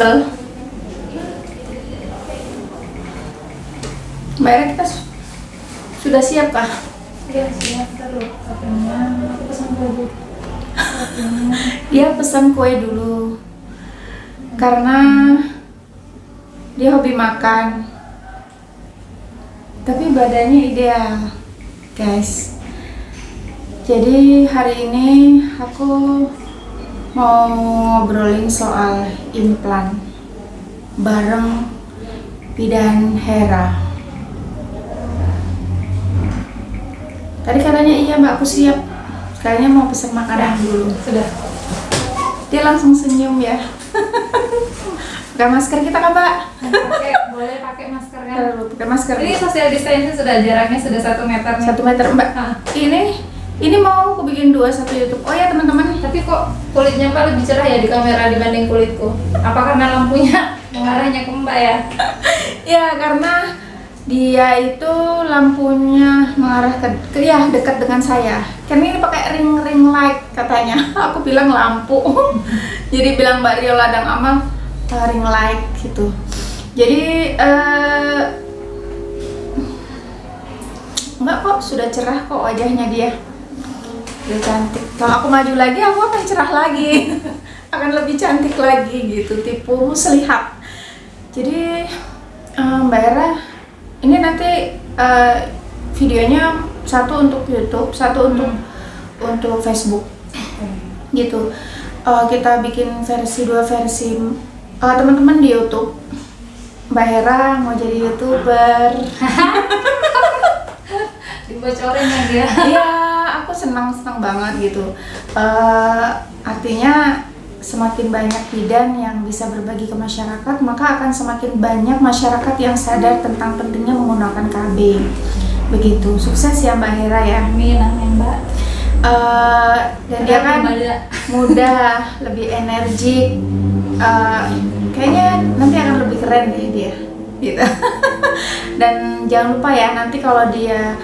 tebel. Mbak Era, kita sudah siap kah? Ya, siap terus. Katanya aku pesan kue dulu. Dia pesan kue dulu karena dia hobi makan, tapi badannya ideal, guys. Jadi hari ini aku mau ngobrolin soal implan bareng bidan Hera. Tadi katanya iya Mbak, aku siap. Kayaknya mau pesan makanan dulu. Sudah. Dia langsung senyum ya. Pakai masker kita kan Mbak? Boleh pakai masker kan? Pakai masker. Ini social distancing sudah, jaraknya sudah 1 meter. 1 meter Mbak. Ini mau aku bikin 2 satu YouTube. Oh ya teman-teman. Tapi kok kulitnya Mbak lebih cerah ya di kamera dibanding kulitku? Apa karena lampunya mengarahnya ke Mbak ya? Ya karena dia itu lampunya mengarah ke ya dekat dengan saya. Karena ini pakai ring light katanya. Aku bilang lampu. Jadi bilang Mbak Rio Ladang Amal ring light gitu. Jadi enggak kok, sudah cerah kok wajahnya dia. Dia cantik. Kalau aku maju lagi aku akan cerah lagi. Akan lebih cantik lagi gitu, tipu muslihat. Jadi Mbak Era, ini nanti videonya satu untuk YouTube, satu untuk Facebook, gitu. Kita bikin dua versi. Teman-teman di YouTube, Mbak Hera mau jadi YouTuber. Dibocorin ya dia. Iya, aku senang banget gitu. Artinya semakin banyak bidan yang bisa berbagi ke masyarakat, maka akan semakin banyak masyarakat yang sadar tentang pentingnya menggunakan KB. Begitu. Sukses ya Mbak Hera ya. Amin, amin Mbak. Dan dia kan muda, lebih energik. Kayaknya nanti akan lebih keren deh dia. Gitu. Dan jangan lupa ya, nanti kalau dia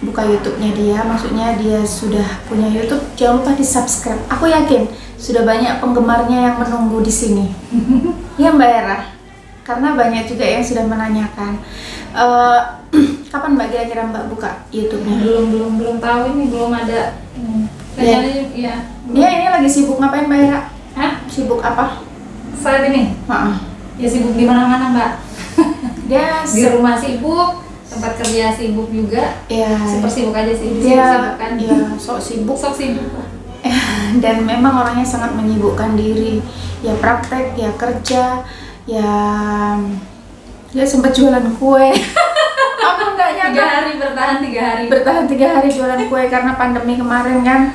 buka YouTube-nya dia, maksudnya dia sudah punya YouTube, jangan lupa di-subscribe. Aku yakin sudah banyak penggemarnya yang menunggu di sini. Ya Mbak Hera, karena banyak juga yang sudah menanyakan. Kapan Mbak kira-kira Mbak buka YouTube-nya? Belum tahu ini, belum ada. Ya. Dia ini lagi sibuk ngapain Mbak Hera? Hah? Sibuk apa? Saat ini? Ya sibuk di mana-mana Mbak. Dia di rumah sibuk, tempat kerja sibuk juga. Ya. Super sibuk aja sih. Dia kan? Ya, sok sibuk. Dan memang orangnya sangat menyibukkan diri. Ya praktek, ya kerja, ya dia sempat jualan kue. Aku nggak nyangka. Bertahan 3 hari jualan kue karena pandemi kemarin kan.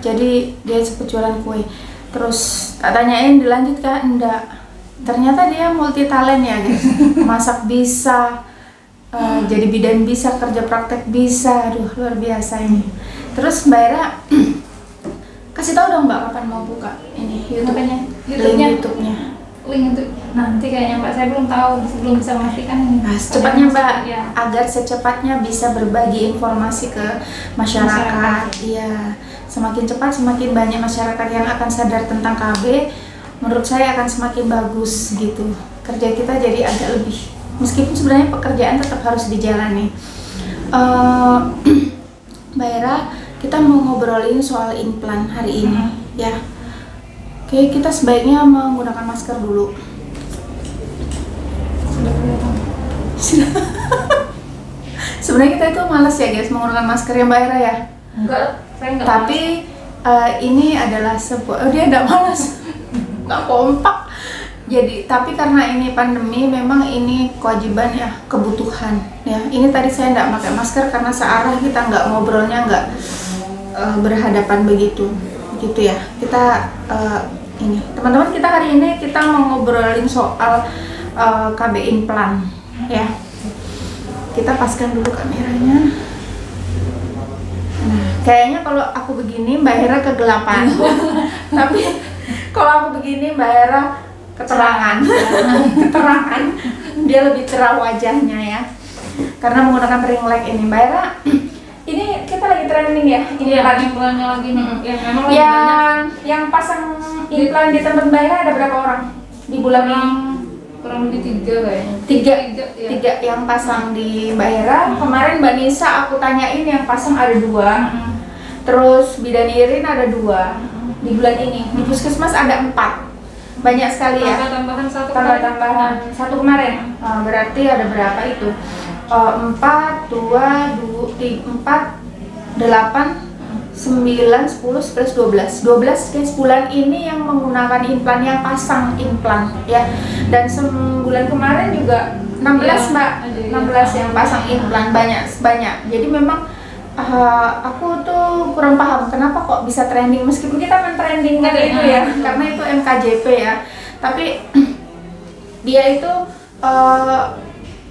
Jadi dia sempat jualan kue. Terus tak tanyain dilanjut kah? Enggak. Ternyata dia multi talent ya guys. Masak bisa, jadi bidan bisa, kerja praktek bisa. Aduh luar biasa ini. Terus Mbak Era, kasih tahu dong Mbak kapan mau buka ini YouTube-nya. Link itu nanti kayaknya Mbak, saya belum tahu, belum bisa memastikan ini. Nah, secepatnya Mbak, ya. Agar secepatnya bisa berbagi informasi ke masyarakat. Iya, semakin cepat semakin banyak masyarakat yang akan sadar tentang KB. Menurut saya akan semakin bagus gitu. Kerja kita jadi agak lebih, meskipun sebenarnya pekerjaan tetap harus dijalani. Mbak Era, kita mau ngobrolin soal implan hari ini, ya. Oke, kita sebaiknya menggunakan masker dulu. Sebenarnya kita itu malas ya guys menggunakan masker ya Mbak Era ya. Enggak, saya enggak. Tapi ini adalah sebuah, dia enggak malas, nggak kompak. Jadi, tapi karena ini pandemi, memang ini kewajiban ya, kebutuhan ya. Ini tadi saya enggak pakai masker karena searah, kita nggak ngobrolnya nggak berhadapan begitu, gitu ya. Kita ini teman-teman, kita hari ini kita mau ngobrolin soal KB implan ya. Kita paskan dulu kameranya. Nah, kayaknya kalau aku begini Mbak Hera kegelapan. Tapi kalau aku begini Mbak Hera keterangan. Keterangan. Dia lebih cerah wajahnya ya. Karena menggunakan ring light ini Mbak Hera. Ini kita lagi trending ya. Ini ya, lagi implannya lagi nih. Ya, memang lagi yang pasang implan di tempat Mbak Hera ada berapa orang? di bulan ini. Kurang lebih 3 kayaknya. Ya. 3 yang pasang di Mbak Hera. Kemarin Mbak Nisa aku tanyain yang pasang ada 2. Terus Bidan Irin ada 2 di bulan ini. Di puskesmas ada 4. Banyak sekali ya. Tambahan satu Tambahan satu kemarin. Berarti ada berapa itu? 4, 2, 4, 8, 9, 10, 11, 12 case bulan ini yang menggunakan implan, yang pasang implan ya. Dan sebulan kemarin juga 16 Mbak, 16 yang pasang implan, banyak. Jadi memang aku tuh kurang paham kenapa kok bisa trending, meskipun kita men-trendingkan itu ya, karena itu MKJP ya. Tapi dia itu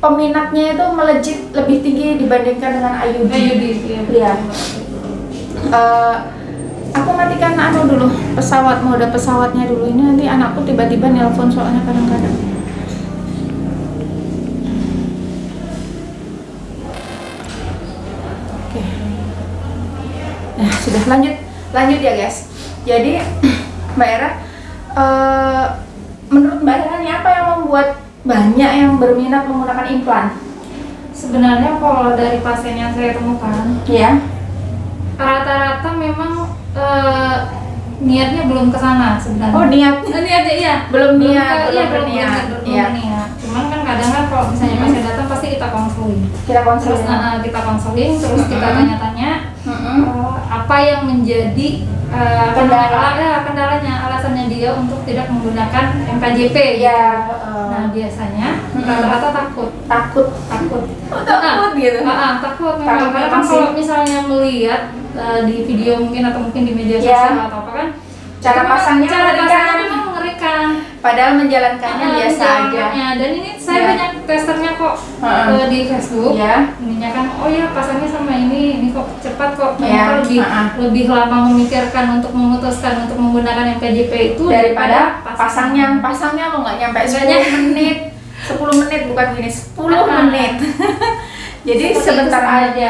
peminatnya itu melejit lebih tinggi dibandingkan dengan IUD. Iya. Aku matikan dulu mode pesawatnya dulu. Ini nanti anakku tiba-tiba nelpon soalnya kadang-kadang. Oke. Nah, sudah lanjut ya guys. Jadi Mbak Hera, menurut Mbak Hera ini apa yang membuat banyak yang berminat menggunakan implan? Sebenarnya kalau dari pasien yang saya temukan, ya, rata-rata memang niatnya belum ke sana sebenarnya. Oh, niatnya iya. Belum niat. Cuman kan kadang kan kalau misalnya pasien datang pasti kita konseling. Terus kita konseling, terus kita tanya-tanya apa yang menjadi kendalanya, alasannya dia untuk tidak menggunakan MKJP. Ya. Nah, biasanya rata-rata takut gitu. Takut memang. Karena kan kalau misalnya melihat di video mungkin atau mungkin di media sosial atau apa kan, cara pasangnya memang mengerikan. Padahal menjalankannya biasa aja. Dan ini saya banyak testernya kok di Facebook. Ininya kan, oh ya pasangnya sama ini kok cepat kok. Ternyata lebih lama memikirkan untuk memutuskan untuk menggunakan MKJP itu daripada pasangnya lo nggak nyampe 10 menit. 10 menit bukan gini, 10 menit. Jadi sebentar aja.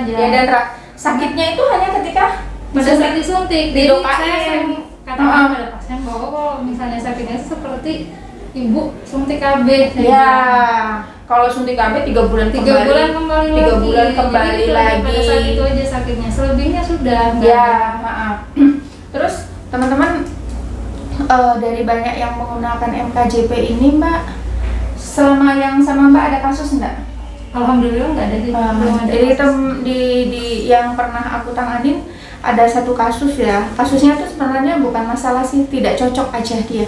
Ya, dan sakitnya itu hanya ketika pada saat disuntik. Jadi saya sering katakan pada pasien bahwa kalau misalnya sakitnya seperti ibu suntik KB. Ya, kalau suntik KB 3 bulan kembali. 3 bulan kembali lagi. Pada saat itu aja sakitnya. Selebihnya sudah. Ya, maaf. Terus teman-teman, dari banyak yang menggunakan MKJP ini Mbak, selama yang sama Mbak ada kasus enggak? Alhamdulillah nggak ada. Jadi di yang pernah aku tanganin ada satu kasus ya. Kasusnya itu sebenarnya bukan masalah sih, tidak cocok aja dia.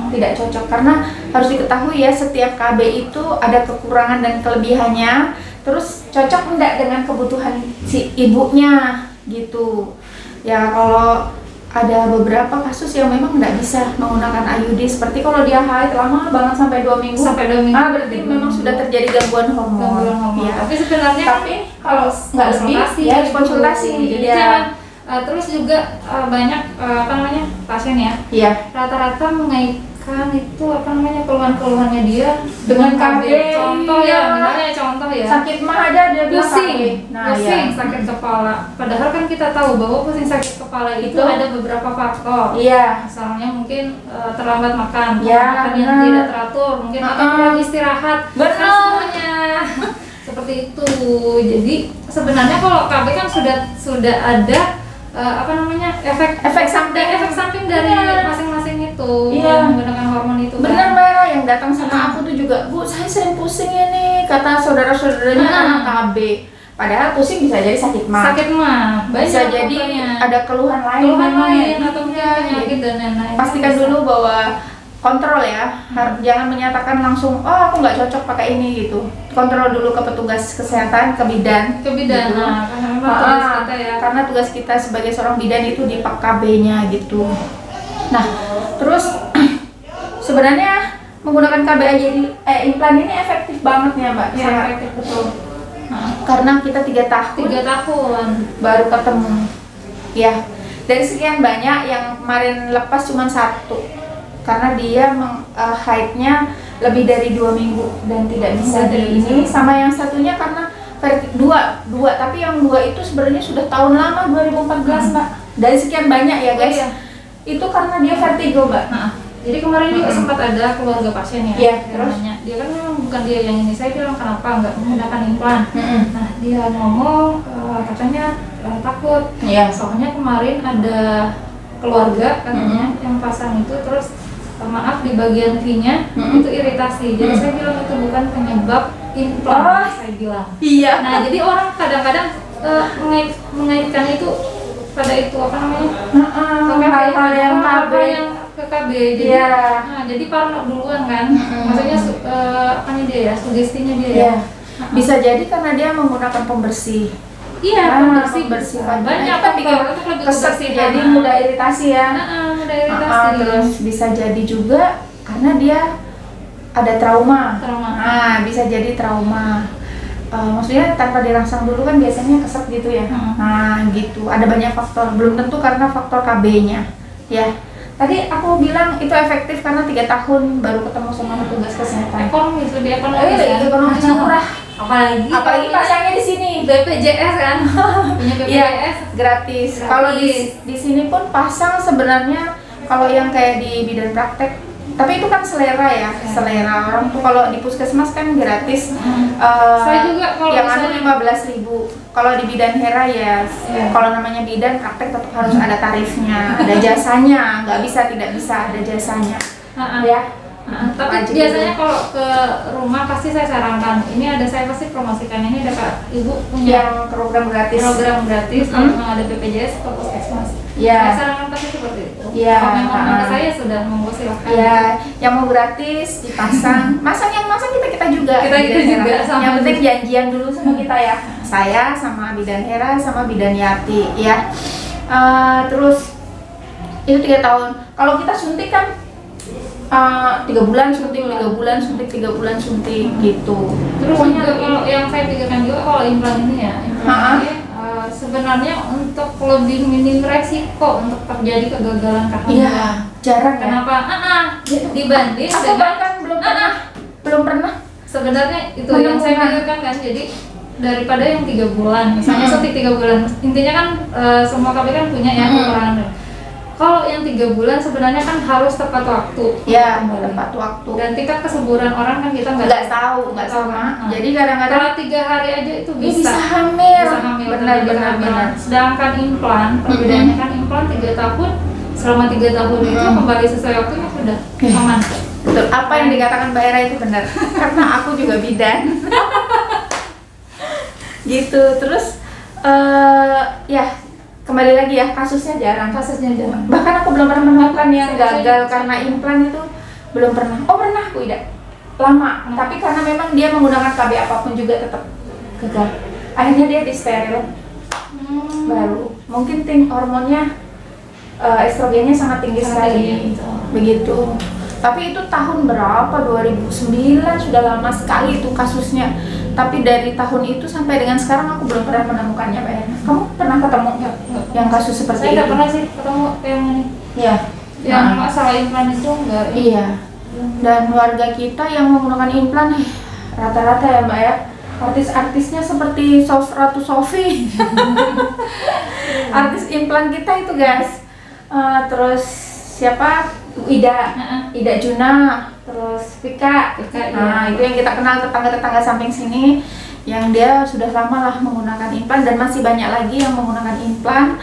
Tidak cocok karena harus diketahui ya, setiap KB itu ada kekurangan dan kelebihannya. Terus cocok enggak dengan kebutuhan si ibunya gitu. Ya kalau ada beberapa kasus yang memang nggak bisa menggunakan IUD, seperti kalau dia haid lama banget sampai 2 minggu. Berarti memang sudah terjadi gangguan hormon. Ya. Tapi sebenarnya kalau nggak lebih ya harus konsultasi. Jadi jangan. Terus juga banyak pasien ya. Iya. Rata-rata mengaitkan itu keluhan-keluhannya dia dengan KB. Contoh ya. Sakit mah aja dia pusing. Pusing, sakit kepala. Padahal kan kita tahu bahwa pusing sakit kepala itu ada beberapa faktor. Iya. Misalnya mungkin terlambat makan, makan yang tidak teratur, mungkin atau kurang istirahat. Semuanya. Seperti itu. Jadi sebenarnya kalau KB kan sudah ada efek samping dari masing-masing itu yang menggunakan hormon itu. Benar Mbak, yang datang sama aku tuh juga, Bu, saya sering pusing ya nih, kata saudara-saudaranya anak KB. Padahal pusing bisa jadi sakit mah. Bisa jadi ada keluhan lain atau penyakit dan lain-lain. Pastikan dulu bahwa kontrol ya, jangan menyatakan langsung, oh aku nggak cocok pakai ini gitu. Kontrol dulu ke petugas kesehatan, ke bidan. Gitu. Karena tugas kita sebagai seorang bidan itu di KB-nya gitu. Nah, terus sebenarnya menggunakan KB aja implan ini efektif banget ya Mbak. Ya, efektif betul. Karena kita 3 tahun baru ketemu. Ya, dari sekian banyak yang kemarin lepas cuma 1. Karena dia haidnya lebih dari 2 minggu dan tidak bisa di ini. Sama yang satunya karena dua, tapi yang 2 itu sebenarnya sudah tahun lama 2014 Mbak. Dari sekian banyak ya guys. Itu karena dia vertigo Mbak. Jadi kemarin juga sempat ada keluarga pasien ya, terus nanya, dia kan memang bukan dia yang ini. Saya bilang kenapa nggak menggunakan implan. Nah dia ngomong katanya takut. Soalnya kemarin ada keluarga katanya yang pasang itu, terus maaf di bagian V-nya itu iritasi. Jadi saya bilang itu bukan penyebab implan. Saya bilang. Nah jadi orang kadang-kadang mengaitkan itu pada itu apa namanya? Hal-hal yang ke KB. Jadi jadi parno duluan kan. Maksudnya apanya dia ya, sugestinya dia ya. Bisa jadi karena dia menggunakan pembersih. Pembersih banyak kan bikin keset, jadi mudah iritasi ya. Mudah iritasi. Terus bisa jadi juga karena dia ada trauma. Bisa jadi trauma. Maksudnya tanpa dirangsang dulu kan biasanya keset gitu ya. Nah gitu, ada banyak faktor, belum tentu karena faktor KB-nya ya. Tadi aku bilang itu efektif karena 3 tahun baru ketemu sama petugas kesehatan. Lebih ekonomis murah. Apalagi pasangnya di sini BPJS kan. Punya BPJS gratis. Kalau di sini pun pasang sebenarnya kalau yang kayak di bidan praktek, tapi itu kan selera ya, selera orang tuh. Kalau di puskesmas kan gratis. Saya juga kalau yang ada 15.000. Kalau di bidan Hera ya, kalau namanya bidan praktek tetap harus ada tarifnya, ada jasanya, nggak bisa tidak bisa ada jasanya. Ya. Tapi biasanya kalau ke rumah pasti saya sarankan, ini ada, saya pasti promosikan, ini ada Kak Ibu punya yang program gratis. Kalau memang ada BPJS atau puskesmas. Saya sarankan pasti seperti itu. Kalau memang saya sudah monggo silahkan. Yang mau gratis dipasang. yang masang kita juga. Kita juga. Yang penting janjian dulu sama kita ya. Saya sama bidan Hera sama bidan Yati ya. Terus itu 3 tahun. Kalau kita suntik kan 3 bulan suntik, 3 bulan suntik, 3 bulan suntik gitu. Terus juga kalau yang saya pikirkan juga kalau implan ini ya, ini sebenarnya untuk lebih minim resiko untuk terjadi kegagalan kehamilan. Jarang. Kenapa? Dibanding aku bahkan belum pernah. Sebenarnya itu yang saya pikirkan kan, jadi daripada yang 3 bulan, misalnya suntik 3 bulan, intinya kan semua KB kan punya ya kekurangan. Kalau yang 3 bulan sebenarnya kan harus tepat waktu. Tepat waktu. Dan tingkat kesuburan orang kan kita nggak tahu, nggak sama. Jadi kadang-kadang 3 hari aja itu bisa hamil. Benar. Sedangkan implan, perbedaannya kan implan 3 tahun, selama 3 tahun itu kembali sesuai waktunya sudah aman. Betul. Apa yang dikatakan Mbak Era itu benar. Karena aku juga bidan. Gitu. Terus kembali lagi ya, kasusnya jarang. Bahkan aku belum pernah menemukan yang gagal karena implan itu, belum pernah. Pernah aku tidak lama, tapi karena memang dia menggunakan KB apapun juga tetap gagal. Akhirnya dia disteril baru. Mungkin hormonnya estrogennya sangat tinggi sekali. Begitu. Tapi itu tahun berapa? 2009, sudah lama sekali itu kasusnya. Tapi dari tahun itu sampai dengan sekarang aku belum pernah menemukannya, Mbak Yana. Kamu pernah ketemu yang kasus seperti itu? Saya nggak pernah sih ketemu yang ini. Yang masalah implan itu enggak. Dan warga kita yang menggunakan implan rata-rata ya Mbak ya, artis-artisnya seperti Ratu Sofi. Artis implan kita itu guys. Terus siapa? Ida Juna, terus Vika. Itu yang kita kenal, tetangga-tetangga samping sini yang dia sudah lama lah menggunakan implan, dan masih banyak lagi yang menggunakan implan.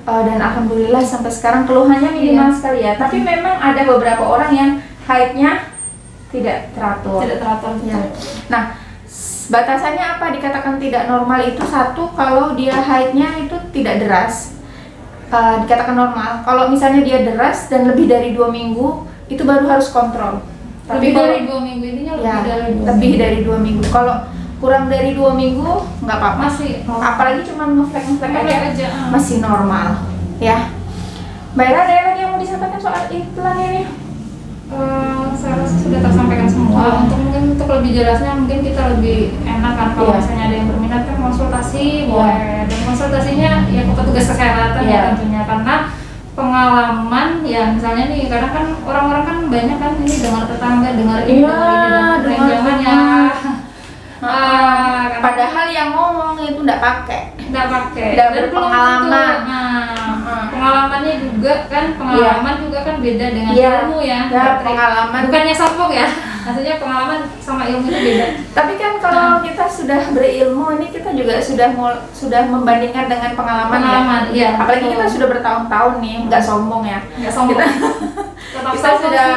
Dan alhamdulillah sampai sekarang keluhannya minimal sekali ya. Tapi memang ada beberapa orang yang haidnya tidak teratur. Nah, batasannya apa dikatakan tidak normal itu? Satu, kalau dia haidnya itu tidak deras, dikatakan normal. Kalau misalnya dia deras dan lebih dari 2 minggu, itu baru harus kontrol. Tapi dari 2 minggu intinya lebih dari 2 minggu. Kalau kurang dari 2 minggu nggak apa-apa. Masih apalagi cuma ngeflek aja. Masih normal ya. Mbak Era, ada lagi yang mau disampaikan soal implan ini? Saya rasa sudah tersampaikan semua. Untuk lebih jelasnya mungkin kita lebih enak kan kalau misalnya ada yang berminat kan konsultasi boleh. Dan konsultasinya ya ke petugas kesehatan ya tentunya, karena pengalaman ya misalnya nih, karena kan orang-orang kan banyak kan ini dengar tetangga, dengar ini, jangan ya. Padahal yang ngomong itu nggak pakai, dan berpengalaman. pengalamannya juga kan, juga kan beda dengan ilmu ya. Pengalaman. Bukannya sombong ya, maksudnya pengalaman sama ilmu itu beda. Tapi kan kalau kita sudah berilmu, ini kita juga sudah membandingkan dengan pengalaman. Iya. Apalagi kita sudah bertahun-tahun nih, nggak sombong ya. Nggak sombong. Kita sudah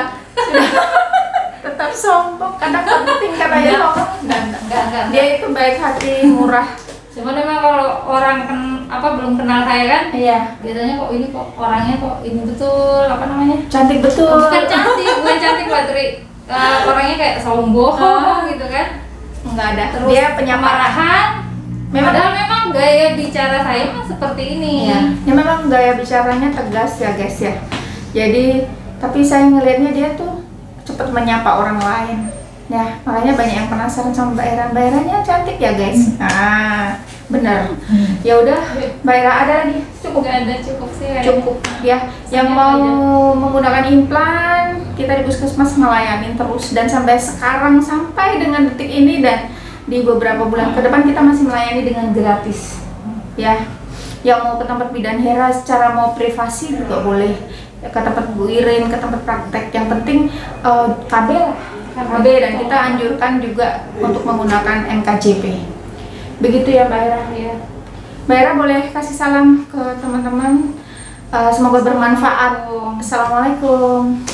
tetap sombong. Kadang penting katanya sombong. Enggak. Dia itu baik hati, murah. Cuma memang kalau orang belum kenal saya kan, biasanya kok ini kok orangnya kok ini betul cantik betul. Bukan cantik Mbak Tri. Orangnya kayak sombong gitu kan. Enggak ada. Terus dia penyamarahan. Padahal memang gaya bicara saya mah seperti ini. Ya memang gaya bicaranya tegas ya guys ya. Jadi tapi saya ngelihatnya dia tuh cepat menyapa orang lain. Ya, makanya banyak yang penasaran sama Mbak Era. Mbak Eranya cantik ya guys. Benar. Ya udah, Mbak Era ada lagi? Cukup. Nggak ada, cukup sih. Cukup ya. Yang mau menggunakan implan, kita di Puskesmas melayani terus dan sampai sekarang, sampai dengan detik ini dan di beberapa bulan ke depan kita masih melayani dengan gratis. Ya. Yang mau ke tempat bidan Hera secara mau privasi juga boleh. Ya, ke tempat Bu Irin, ke tempat praktek. Yang penting KB dan kita anjurkan juga untuk menggunakan NKJP. Begitu ya Mbak Era. Ya. Mbak Era boleh kasih salam ke teman-teman. Semoga bermanfaat. Assalamualaikum.